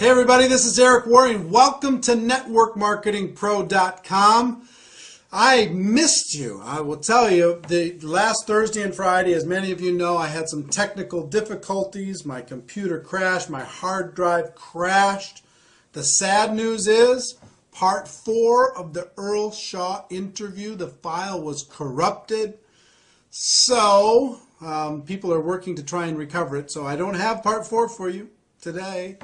Hey everybody, this is Eric Worre and welcome to networkmarketingpro.com. I missed you. I will tell you, the last Thursday and Friday, as many of you know, I had some technical difficulties. My computer crashed, my hard drive crashed. The sad news is, part 4 of the Earl Shaw interview, the file was corrupted. So, people are working to try and recover it. So I don't have part 4 for you today.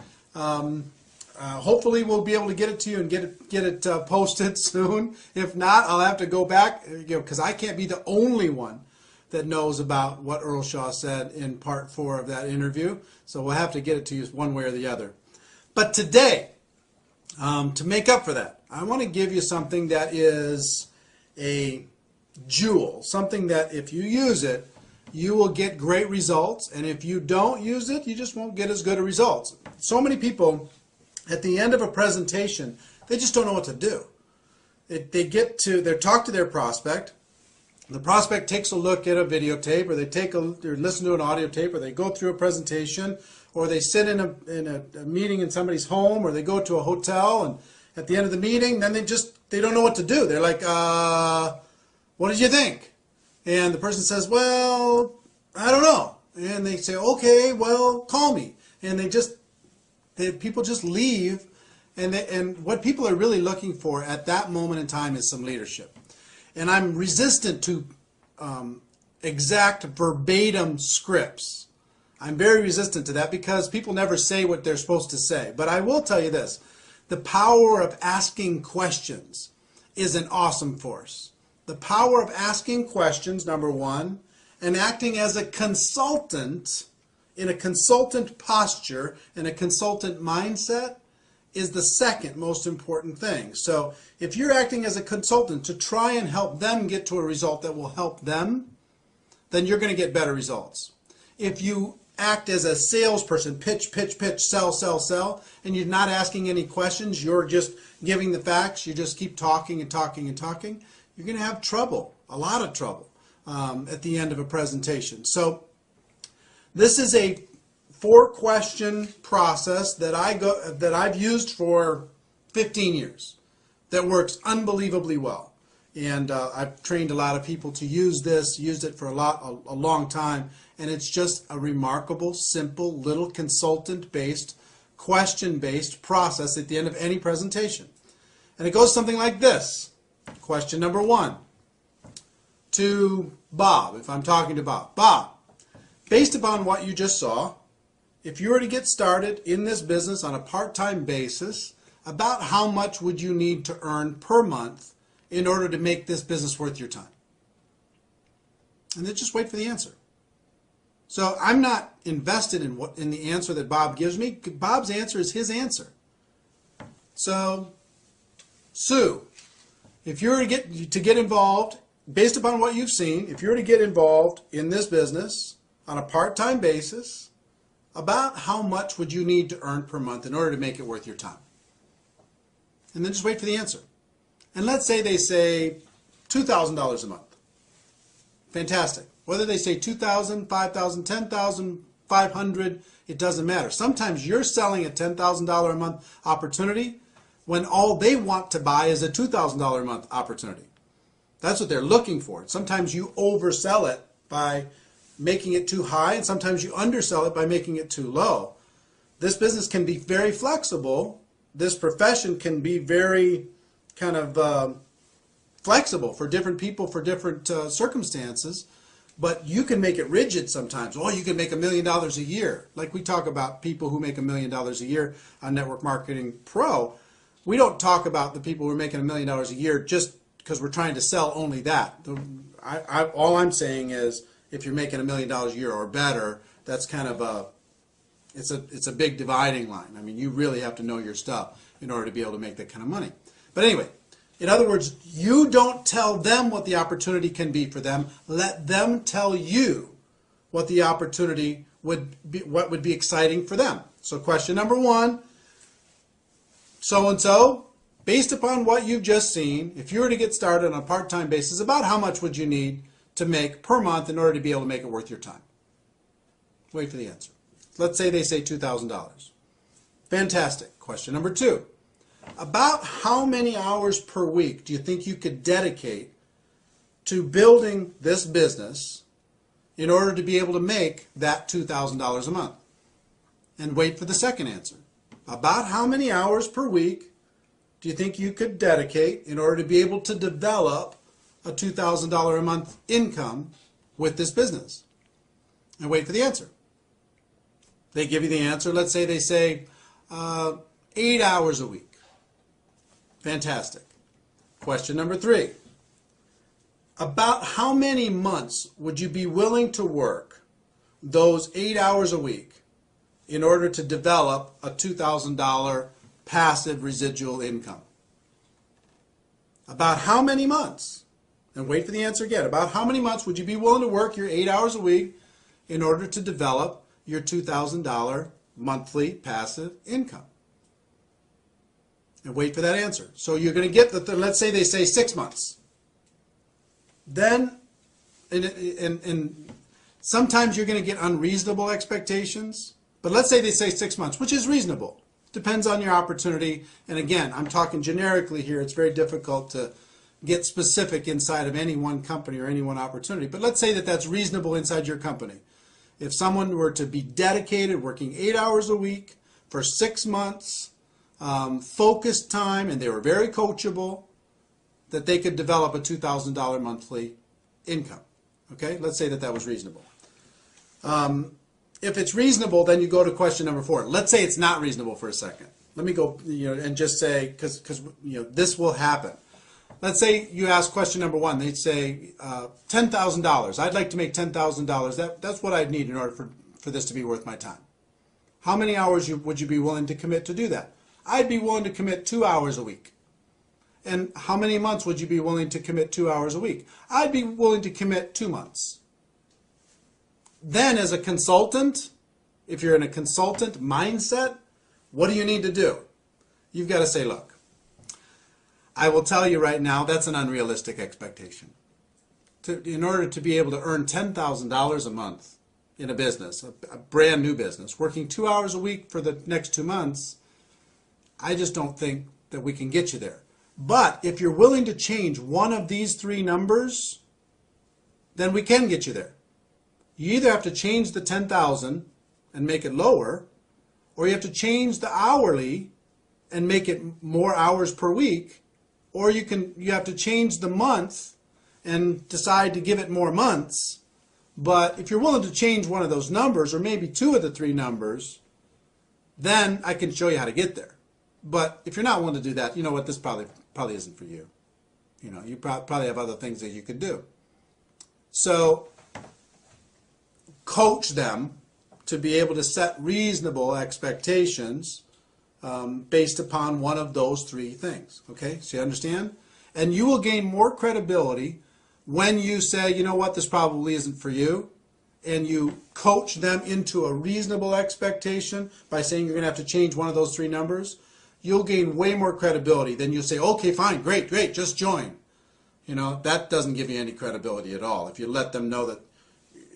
Hopefully we'll be able to get it to you and get it posted soon. If not, I'll have to go back, because I can't be the only one that knows about what Earl Shaw said in part 4 of that interview. So we'll have to get it to you one way or the other. But today, to make up for that, I want to give you something that is a jewel, something that if you use it, you will get great results, and if you don't use it, you just won't get as good a results. So many people, at the end of a presentation, they just don't know what to do. They talk to their prospect. The prospect takes a look at a videotape, or they listen to an audio tape, or they go through a presentation, or they sit in a meeting in somebody's home, or they go to a hotel, and at the end of the meeting, then they don't know what to do. They're like, what did you think? And the person says, well, I don't know. And they say, okay, well, call me. And people just leave. And what people are really looking for at that moment in time is some leadership. And I'm resistant to exact verbatim scripts. I'm very resistant to that because people never say what they're supposed to say. But I will tell you this, the power of asking questions is an awesome force. The power of asking questions, number one, and acting as a consultant in a consultant posture, in a consultant mindset, is the second most important thing. So if you're acting as a consultant to try and help them get to a result that will help them, then you're going to get better results. If you act as a salesperson, pitch, sell, and you're not asking any questions, you're just giving the facts, you just keep talking and talking and talking, you're going to have trouble, a lot of trouble, at the end of a presentation. So this is a 4-question process that I've used for 15 years that works unbelievably well. And I've trained a lot of people to use this, used it for a long time, and it's just a remarkable, simple, little consultant-based, question-based process at the end of any presentation. And it goes something like this. Question number 1 to Bob, if I'm talking to Bob. Bob, based upon what you just saw, if you were to get started in this business on a part-time basis, about how much would you need to earn per month in order to make this business worth your time? And then just wait for the answer. So I'm not invested in the answer that Bob gives me. Bob's answer is his answer. So, Sue, if you were to get involved, based upon what you've seen, if you were to get involved in this business on a part-time basis, about how much would you need to earn per month in order to make it worth your time? And then just wait for the answer. And let's say they say $2,000 a month. Fantastic. Whether they say $2,000, $5,000, $10,000, $500, it doesn't matter. Sometimes you're selling a $10,000 a month opportunity when all they want to buy is a $2,000 a month opportunity. That's what they're looking for. Sometimes you oversell it by making it too high, and sometimes you undersell it by making it too low. This business can be very flexible. This profession can be very kind of flexible for different people, for different circumstances, but you can make it rigid sometimes. Oh, you can make $1 million a year. Like we talk about people who make $1 million a year on Network Marketing Pro. We don't talk about the people who are making $1 million a year just because we're trying to sell only that. All I'm saying is if you're making $1 million a year or better, that's kind of it's a big dividing line. I mean, you really have to know your stuff in order to be able to make that kind of money. But anyway, in other words, you don't tell them what the opportunity can be for them. Let them tell you what the opportunity would be, what would be exciting for them. So question number 1, so-and-so, based upon what you've just seen, if you were to get started on a part-time basis, about how much would you need to make per month in order to be able to make it worth your time? Wait for the answer. Let's say they say $2,000. Fantastic. Question number 2. About how many hours per week do you think you could dedicate to building this business in order to be able to make that $2,000 a month? And wait for the second answer. About how many hours per week do you think you could dedicate in order to be able to develop a $2,000 a month income with this business? And wait for the answer. They give you the answer. Let's say they say 8 hours a week. Fantastic. Question number 3. About how many months would you be willing to work those 8 hours a week in order to develop a $2,000 passive residual income? About how many months? And wait for the answer again. About how many months would you be willing to work your 8 hours a week in order to develop your $2,000 monthly passive income? And wait for that answer. So you're going to get let's say they say 6 months. Then, and sometimes you're going to get unreasonable expectations. But let's say they say 6 months, which is reasonable. Depends on your opportunity. And again, I'm talking generically here. It's very difficult to get specific inside of any one company or any one opportunity. But let's say that that's reasonable inside your company. If someone were to be dedicated, working 8 hours a week for 6 months, focused time, and they were very coachable, that they could develop a $2,000 monthly income. Okay, let's say that that was reasonable. If it's reasonable, then you go to question number 4. Let's say it's not reasonable for a second. Let me go, and just say, because this will happen. Let's say you ask question number 1. They'd say $10,000. I'd like to make $10,000. That's what I'd need in order for this to be worth my time. How many hours would you be willing to commit to do that? I'd be willing to commit 2 hours a week. And how many months would you be willing to commit 2 hours a week? I'd be willing to commit 2 months. Then as a consultant, if you're in a consultant mindset, what do you need to do? You've got to say, look, I will tell you right now, that's an unrealistic expectation. In order to be able to earn $10,000 a month in a business, a brand new business, working 2 hours a week for the next 2 months, I just don't think that we can get you there. But if you're willing to change one of these 3 numbers, then we can get you there. You either have to change the 10,000 and make it lower, or you have to change the hourly and make it more hours per week, or you have to change the month and decide to give it more months. But if you're willing to change one of those numbers, or maybe 2 of the 3 numbers, then I can show you how to get there. But if you're not willing to do that, you know what, this probably isn't for you. You probably have other things that you could do. So coach them to be able to set reasonable expectations based upon one of those 3 things. Okay, so you understand? And you will gain more credibility when you say, you know what, this probably isn't for you, and you coach them into a reasonable expectation by saying you're going to have to change one of those 3 numbers. You'll gain way more credibility than you say, okay, fine, great, just join. That doesn't give you any credibility at all. If you let them know that,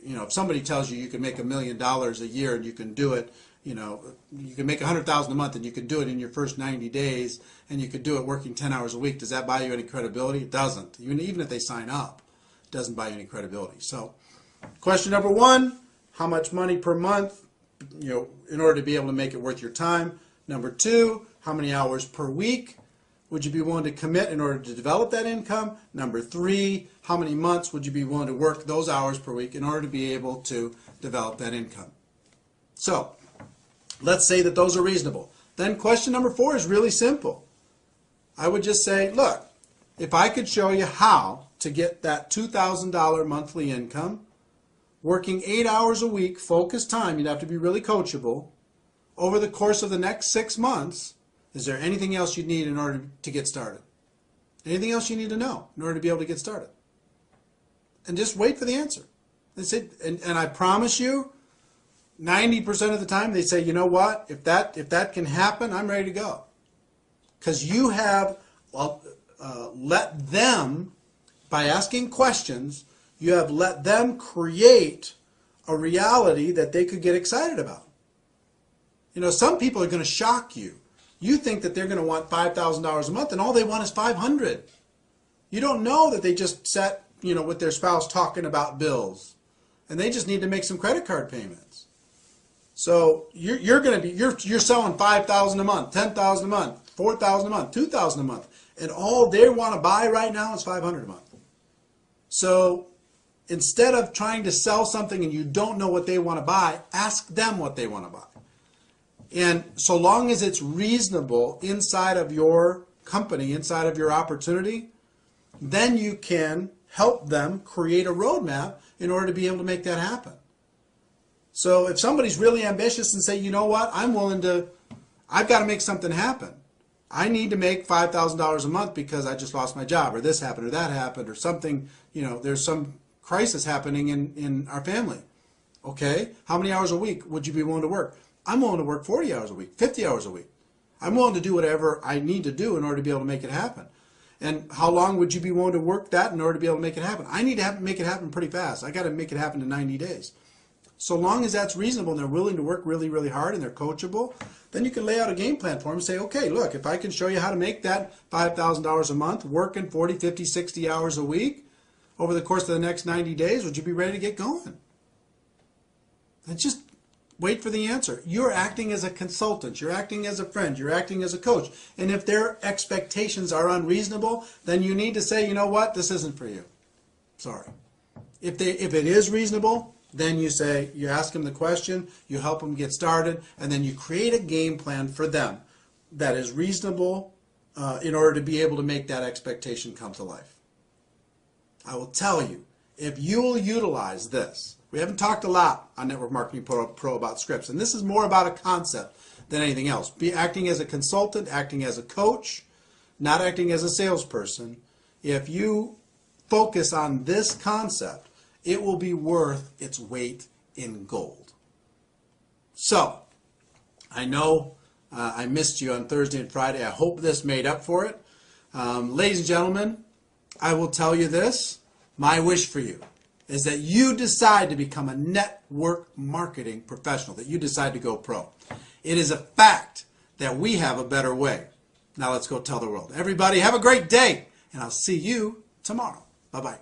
if somebody tells you can make $1 million a year and you can do it, you can make $100,000 a month and you can do it in your first 90 days and you could do it working 10 hours a week, does that buy you any credibility? It doesn't. Even if they sign up, it doesn't buy you any credibility. So question number 1, how much money per month, in order to be able to make it worth your time? Number 2, how many hours per week would you be willing to commit in order to develop that income? Number 3, how many months would you be willing to work those hours per week in order to be able to develop that income? So let's say that those are reasonable. Then question number 4 is really simple. I would just say, look, if I could show you how to get that $2,000 monthly income, working 8 hours a week, focused time, you'd have to be really coachable, over the course of the next 6 months, is there anything else you need in order to get started? Anything else you need to know in order to be able to get started? And just wait for the answer. That's it. And I promise you, 90% of the time they say, you know what, if that can happen, I'm ready to go. Because you have let them, by asking questions, you have let them create a reality that they could get excited about. You know, some people are going to shock you. You think that they're going to want $5,000 a month and all they want is $500. You don't know that they just sat, you know, with their spouse talking about bills and they just need to make some credit card payments. So you're selling $5,000 a month, $10,000 a month, $4,000 a month, $2,000 a month, and all they want to buy right now is $500 a month. So instead of trying to sell something and you don't know what they want to buy, ask them what they want to buy. And so long as it's reasonable inside of your company, inside of your opportunity, then you can help them create a roadmap in order to be able to make that happen. So if somebody's really ambitious and say, you know what, I've got to make something happen. I need to make $5,000 a month because I just lost my job, or this happened, or that happened, or something, you know, there's some crisis happening in our family. Okay, how many hours a week would you be willing to work? I'm willing to work 40 hours a week, 50 hours a week. I'm willing to do whatever I need to do in order to be able to make it happen. And how long would you be willing to work that in order to be able to make it happen? I need to make it happen pretty fast. I got to make it happen in 90 days. So long as that's reasonable and they're willing to work really, really hard and they're coachable, then you can lay out a game plan for them and say, okay, look, if I can show you how to make that $5,000 a month, working 40, 50, 60 hours a week over the course of the next 90 days, would you be ready to get going? And just wait for the answer. You're acting as a consultant. You're acting as a friend. You're acting as a coach. And if their expectations are unreasonable, then you need to say, you know what, this isn't for you. Sorry. If it is reasonable, then you say, you ask them the question, you help them get started, and then you create a game plan for them that is reasonable in order to be able to make that expectation come to life. I will tell you, if you will utilize this, we haven't talked a lot on Network Marketing Pro about scripts, and this is more about a concept than anything else. Be acting as a consultant, acting as a coach, not acting as a salesperson. If you focus on this concept, it will be worth its weight in gold. So, I know I missed you on Thursday and Friday. I hope this made up for it. Ladies and gentlemen, I will tell you this. My wish for you is that you decide to become a network marketing professional, that you decide to go pro. It is a fact that we have a better way. Now let's go tell the world. Everybody have a great day, and I'll see you tomorrow. Bye-bye.